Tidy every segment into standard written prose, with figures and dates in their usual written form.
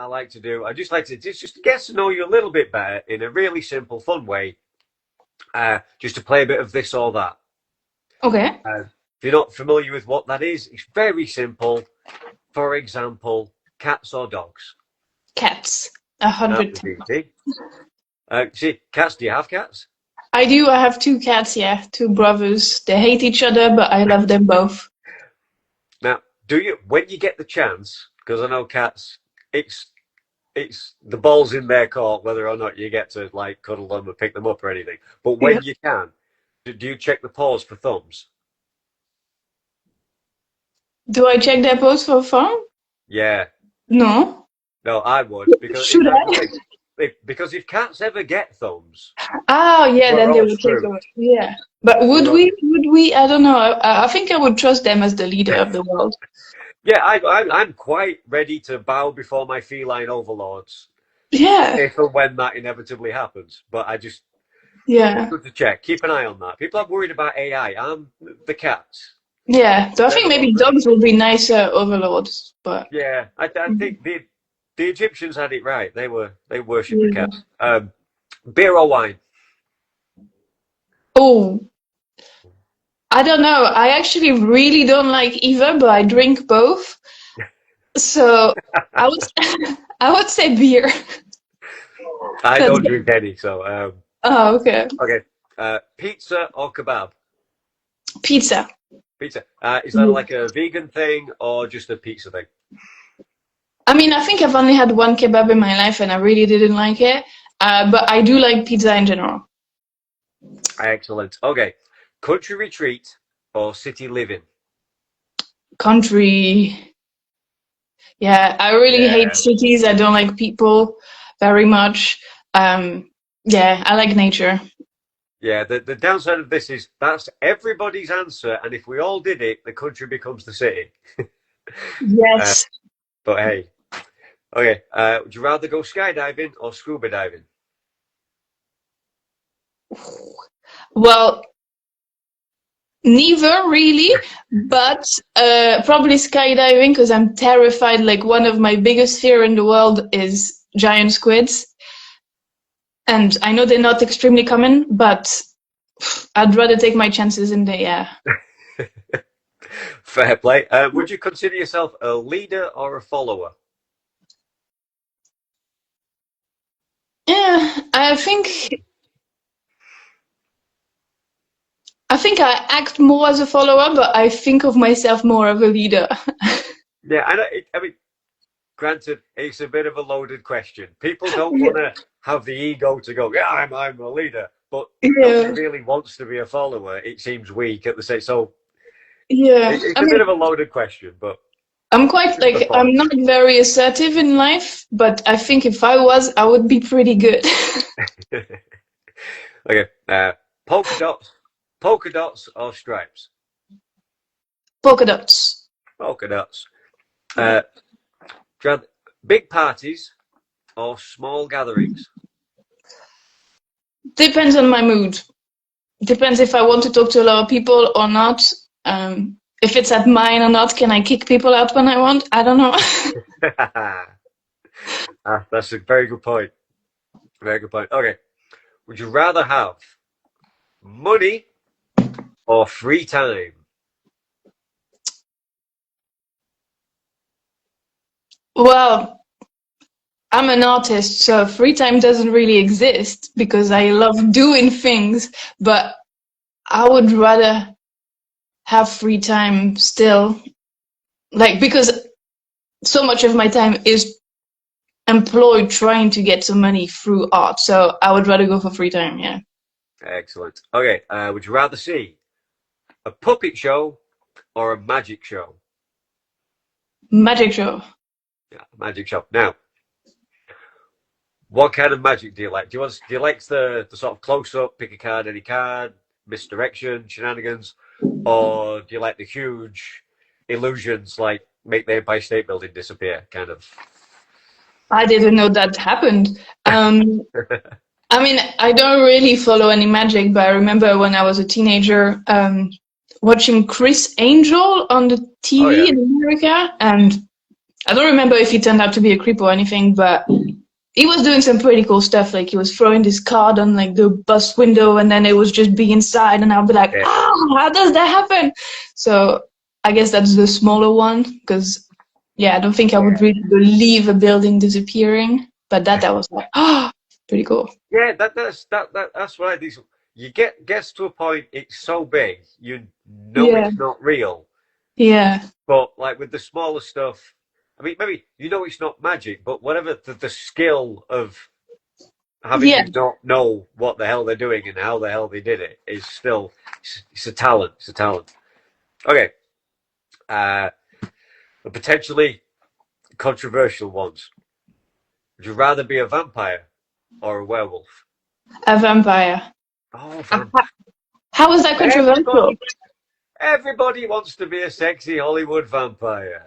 like to do. I just like to just get to know you a little bit better in a really simple, fun way. Just to play a bit of this or that. Okay. If you're not familiar with what that is, it's very simple. For example, cats or dogs. Cats. That 100. was easy. See, cats. Do you have cats? I do. I have two cats. Yeah, two brothers. They hate each other, but I love them both. Now, do you when you get the chance? Because I know cats. It's the ball's in their court whether or not you get to like cuddle them or pick them up or anything. But Yeah. when you can, do you check the paws for thumbs? Do I check their posts for fun? Yeah. No. No, I would because Should that's the I? thing. Because if cats ever get thumbs, Oh, yeah. we're Then they all would take screwed. away. Yeah. But would We're all... we? Would we? I don't know. I think I would trust them as the leader of the world. Yeah, I'm quite ready to bow before my feline overlords Yeah. if and when that inevitably happens. But it's Yeah. good to check. Keep an eye on that. People are worried about AI. I'm the cats. Yeah. So I They're think the maybe ones dogs will be nicer overlords, but yeah, I think the Egyptians had it right. They worshipped the yeah. cat. Beer or wine? Oh, I don't know. I actually really don't like either, but I drink both. So I would I would say beer. I That's don't good. drink any, so Oh, okay. okay. Pizza or kebab? Pizza. Pizza. Is that like a vegan thing or just a pizza thing? I mean, I think I've only had one kebab in my life and I really didn't like it. But I do like pizza in general. Excellent. Okay. Country retreat or city living? Country. Yeah, I really hate Yeah. cities. I don't like people very much. Yeah, I like nature. Yeah, the downside of this is that's everybody's answer, and if we all did it, the country becomes the city. Uh, Yes. but hey, okay. Would you rather go skydiving or scuba diving? Well, neither really, but probably skydiving because I'm terrified. Like one of my biggest fear in the world is giant squids, and I know they're not extremely common, but I'd rather take my chances in the air. Fair play. Would you consider yourself a leader or a follower? Yeah, I think I act more as a follower, but I think of myself more of a leader. Yeah, I mean, granted, it's a bit of a loaded question. People don't Yeah. want to have the ego to go, yeah, I'm a leader, but nobody Yeah, really wants to be a follower. It seems weak at the same. So yeah. it's I a bit mean, of a loaded question, but I'm quite just for like fun. I'm not very assertive in life, but I think if I was, I would be pretty good. Okay, polka dots, polka dots or stripes? Polka dots. Polka dots. Yeah. Uh, big parties or small gatherings? Depends on my mood. Depends if I want to talk to a lot of people or not. If it's at mine or not, can I kick people out when I want? I don't know. That's a very good point. Very good point. Okay, would you rather have money or free time? Well, I'm an artist, so free time doesn't really exist because I love doing things, but I would rather have free time still. Like, because so much of my time is employed trying to get some money through art, so I would rather go for free time, yeah. Excellent. Okay, would you rather see a puppet show or a magic show? Magic show. Yeah, magic show. Now, what kind of magic do you like? Do you like the sort of close up, pick a card, any card, misdirection, shenanigans, or do you like the huge illusions like make the Empire State Building disappear, kind of? I didn't know that happened. I mean, I don't really follow any magic, but I remember when I was a teenager, watching Chris Angel on the Oh yeah. TV in America, and I don't remember if he turned out to be a creep or anything, but he was doing some pretty cool stuff. Like he was throwing this card on like the bus window, and then it was just be inside, and I'll be like, Yeah. how does that happen? So I guess that's the smaller one, because I don't think I would really believe a building disappearing, but that was like, pretty cool. Yeah, that's what I do. You gets to a point, it's so big, you know Yeah, it's not real. yeah, But like with the smaller stuff, I mean, maybe you know it's not magic, but whatever the skill of having yeah. you not know what the hell they're doing and how the hell they did it is still it's a talent. It's a talent. Okay, potentially controversial ones. Would you rather be a vampire or a werewolf? A vampire. Oh, How is that controversial? everybody wants to be a sexy Hollywood vampire.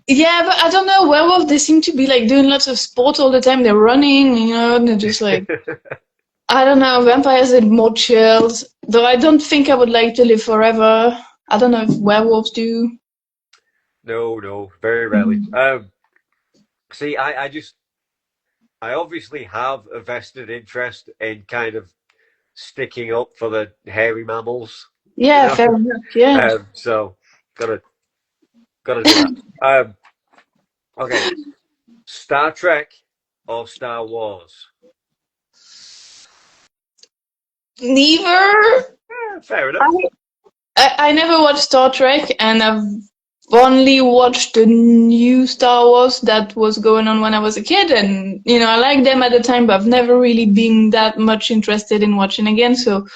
Yeah, but I don't know. Werewolf, they seem to be like doing lots of sports all the time. They're running, and they're just like, I don't know. Vampires are more chilled. Though I don't think I would like to live forever. I don't know if werewolves do. No, very rarely. See, I obviously have a vested interest in kind of sticking up for the hairy mammals, Yeah, fair enough. Yeah. So gotta do that. Okay, Star Trek or Star Wars? Neither. Fair enough. I never watched Star Trek, and I've only watched the new Star Wars that was going on when I was a kid, and I liked them at the time, but I've never really been that much interested in watching again. So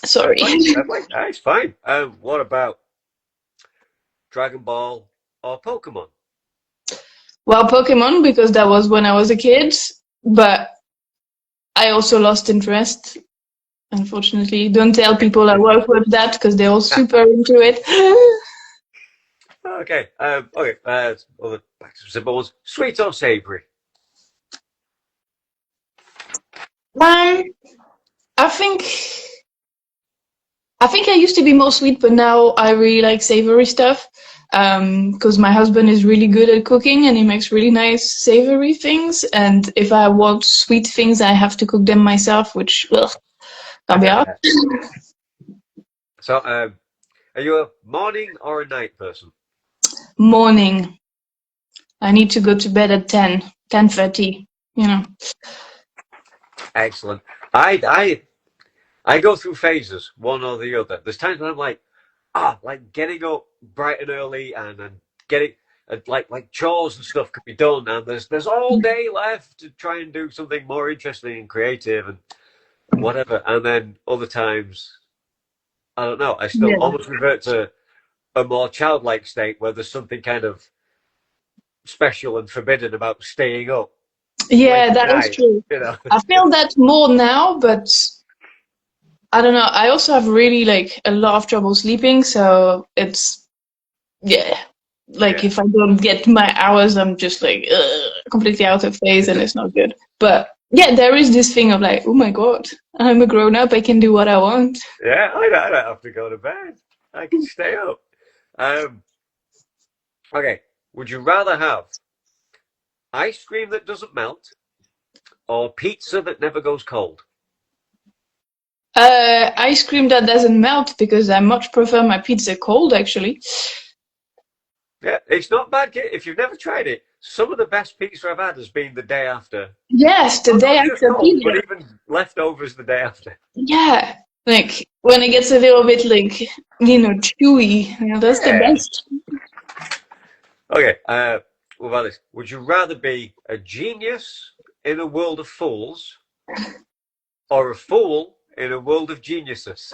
sorry. That's fine. What about Dragon Ball or Pokemon? Well, Pokemon, because that was when I was a kid, but I also lost interest. Unfortunately, don't tell people I work with that because they're all super into it. Okay. Okay. Other back to some simple ones. Sweet or savory? I think I used to be more sweet, but now I really like savory stuff. Because my husband is really good at cooking and he makes really nice savory things. And if I want sweet things, I have to cook them myself, which can't be hard. So, are you a morning or a night person? Morning. I need to go to bed at 10:30. Excellent. I go through phases, one or the other. There's times when I'm like getting up bright and early and getting like chores and stuff can be done, and there's all day left to try and do something more interesting and creative and whatever. And then other times, I don't know. I still almost revert to a more childlike state where there's something kind of special and forbidden about staying up. Yeah, that is true. I feel that more now, but I don't know. I also have really like a lot of trouble sleeping, so it's if I don't get my hours, I'm just like completely out of phase, and it's not good. But yeah, there is this thing of like, oh my god, I'm a grown up. I can do what I want. Yeah, I don't have to go to bed. I can stay up. Okay, would you rather have ice cream that doesn't melt or pizza that never goes cold? Ice cream that doesn't melt, because I much prefer my pizza cold, actually. Yeah, it's not bad. If you've never tried it, some of the best pizza I've had has been the day after. Yes, the day after cold, but even leftovers the day after. Yeah, like when it gets a little bit like chewy. That's the best. Okay, what about this? Would you rather be a genius in a world of fools or a fool in a world of geniuses?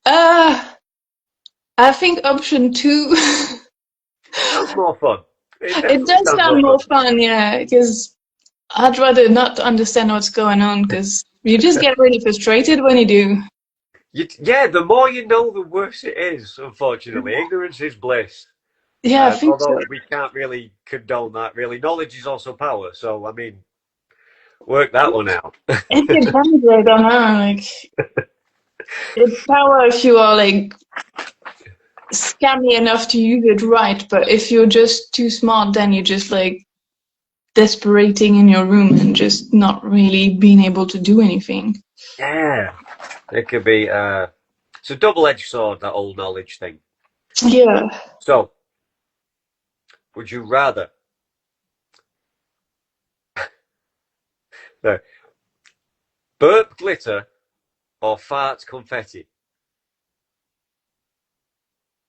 I think option 2. Sounds more fun. It does sound more fun, yeah, because I'd rather not understand what's going on, because you just get really frustrated when you do. The more you know, the worse it is, unfortunately. Ignorance is bliss. Yeah, I think although so. we can't really condone that, really. Knowledge is also power, so, I mean, work that one out. It depends, I don't know, like, it's power if you are, like, scammy enough to use it right. But if you're just too smart, then you're just like desperating in your room and just not really being able to do anything. Yeah, it could be. It's a double-edged sword, that old knowledge thing. Yeah. So, would you rather no, burp glitter or fart confetti?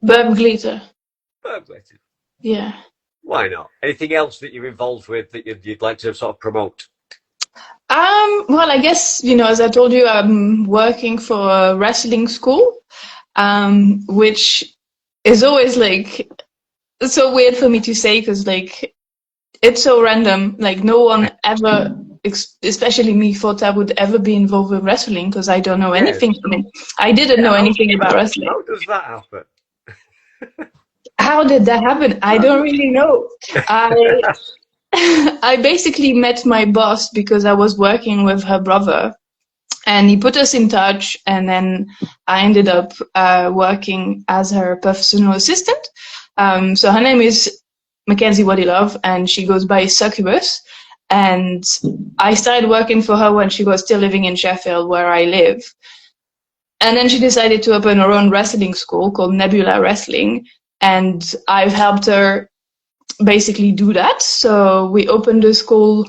Burp glitter. Burp glitter. Yeah. Why not? Anything else that you're involved with that you'd like to sort of promote? Well, I guess, as I told you, I'm working for a wrestling school, which is always like, it's so weird for me to say because like it's so random. Like no one ever, especially me, thought I would ever be involved with wrestling because I don't know Yeah. anything. I didn't Yeah, know anything about wrestling. how does that happen? How did that happen? I don't really know. I I basically met my boss because I was working with her brother, and he put us in touch, and then I ended up working as her personal assistant. So her name is Mackenzie Wadilove, and she goes by Succubus. And I started working for her when she was still living in Sheffield, where I live. And then she decided to open her own wrestling school called Nebula Wrestling, and I've helped her basically do that. So we opened the school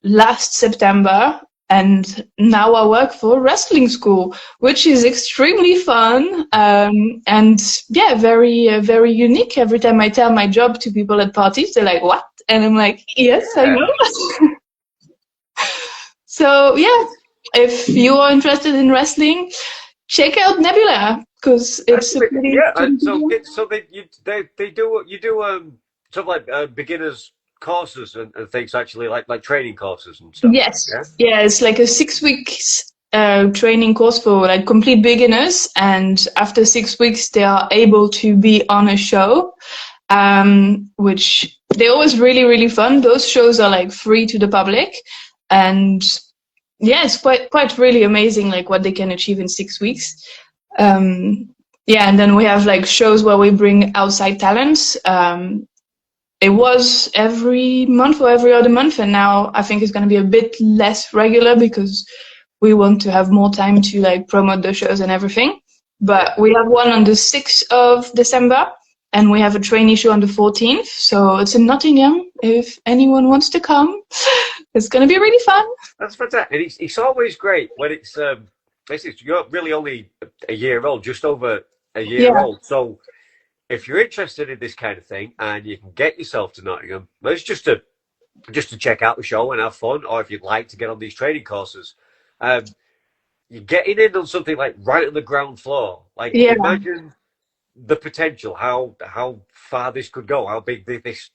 last September, and now I work for a wrestling school, which is extremely fun, and yeah, very unique. Every time I tell my job to people at parties, they're like, "What?" And I'm like, "Yes, I Yeah. know." So yeah, if you are interested in wrestling, check out Nebula because it's a pretty, Yeah, pretty so good. they do you do sort of like beginners courses and things actually like training courses and stuff. Yes, Yeah. yeah, it's like a 6 weeks training course for like complete beginners, and after 6 weeks, they are able to be on a show, which they're always really, really fun. Those shows are like free to the public, and yeah, it's quite really amazing, like what they can achieve in 6 weeks. Yeah, and then we have like shows where we bring outside talents. It was every month or every other month, and now I think it's going to be a bit less regular because we want to have more time to like promote the shows and everything. Yeah. But we have one on the 6th of December, and we have a trainee show on the 14th. So it's in Nottingham. If anyone wants to come, it's going to be really fun. That's fantastic. And it's always great when it's basically you're really only a year old, just over a year Yeah, old. So if you're interested in this kind of thing and you can get yourself to Nottingham, well, it's just to check out the show and have fun, or if you'd like to get on these training courses, you're getting in on something like right on the ground floor. Like yeah, imagine the potential, how far this could go, how big this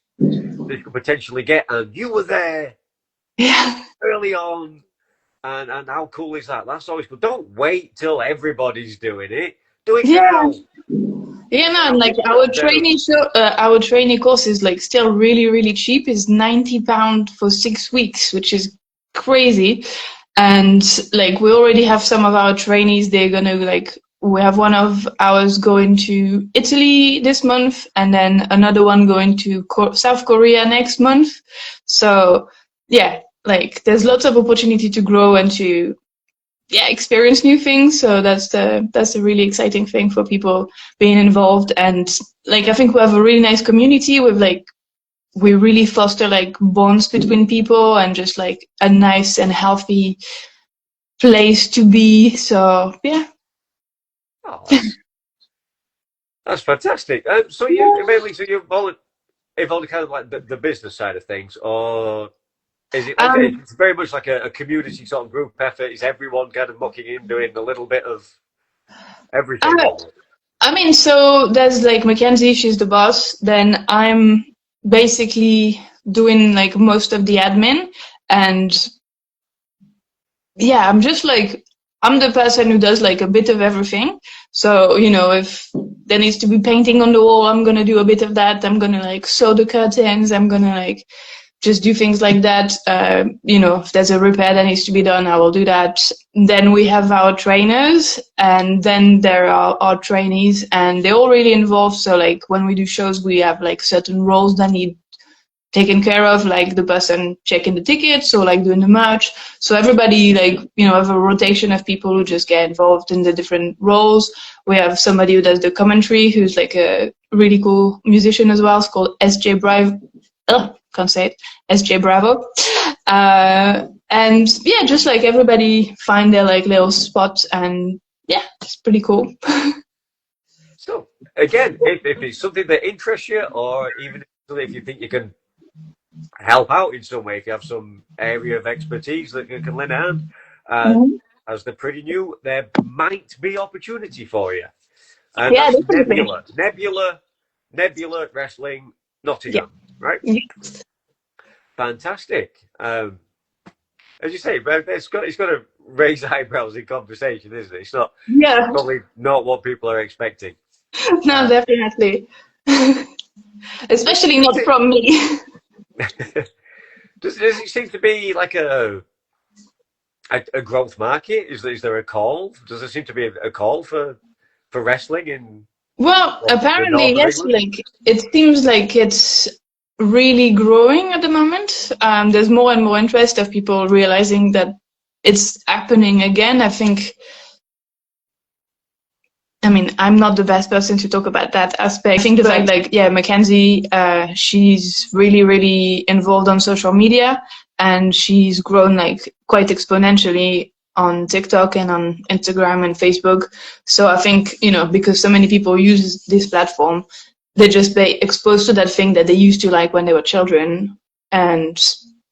could potentially get, and you were there yeah, early on, and how cool is that? That's always cool. Don't wait till everybody's doing it. Do it yeah. now. Yeah, no, and Now like get yourself down. our trainee course is like still really, really cheap. It's £90 for 6 weeks, which is crazy. And like we already have some of our trainees, they're gonna like we have one of ours going to Italy this month, and then another one going to South Korea next month. So yeah, like there's lots of opportunity to grow and to experience new things. So that's a really exciting thing for people being involved. And like I think we have a really nice community with like we really foster like bonds between people and just like a nice and healthy place to be. So yeah. Oh, that's fantastic. So you Yeah. mainly so you're involved in kind of like the business side of things, or is it like Um, it's very much like a community sort of group effort? Is everyone kind of mucking in, doing a little bit of everything? I, Almost? I mean, so there's like Mackenzie, she's the boss. Then I'm basically doing like most of the admin, and yeah, I'm the person who does like a bit of everything. So, if there needs to be painting on the wall, I'm gonna do a bit of that. I'm gonna like sew the curtains. I'm gonna like just do things like that. You know, if there's a repair that needs to be done, I will do that. Then we have our trainers, and then there are our trainees, and they're all really involved. So like when we do shows, we have like certain roles that need taken care of, like the person checking the tickets or like doing the merch. So everybody, like, you know, have a rotation of people who just get involved in the different roles. We have somebody who does the commentary, who's like a really cool musician as well. It's called SJ Bravo. Can't say it. SJ Bravo. And yeah, just like everybody find their like little spot, and yeah, it's pretty cool. So again, if it's something that interests you, or even if you think you can help out in some way, if you have some area of expertise that you can lend a hand, as they're pretty new, there might be opportunity for you. And Yeah, that's definitely. Nebula Wrestling Nottingham, right? Yeah. Fantastic. As you say, it's got to raise eyebrows in conversation, isn't it? It's not Yeah. probably not what people are expecting. No, definitely. Especially not from me. Does it seem to be like a growth market? Is there a call? Does there seem to be a call for wrestling in Well, the apparently, north of yes, England? like it seems like it's really growing at the moment. There's more and more interest of people realizing that it's happening again. I mean, I'm not the best person to talk about that aspect. I think the fact, like, yeah, Mackenzie, she's really, really involved on social media, and she's grown like quite exponentially on TikTok and on Instagram and Facebook. So I think, you know, because so many people use this platform, they just be exposed to that thing that they used to like when they were children, and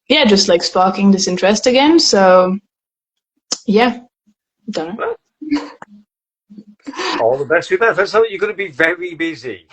yeah, just like sparking this interest again. So yeah, don't know. Well, all the best with that. That's how you're going to be very busy.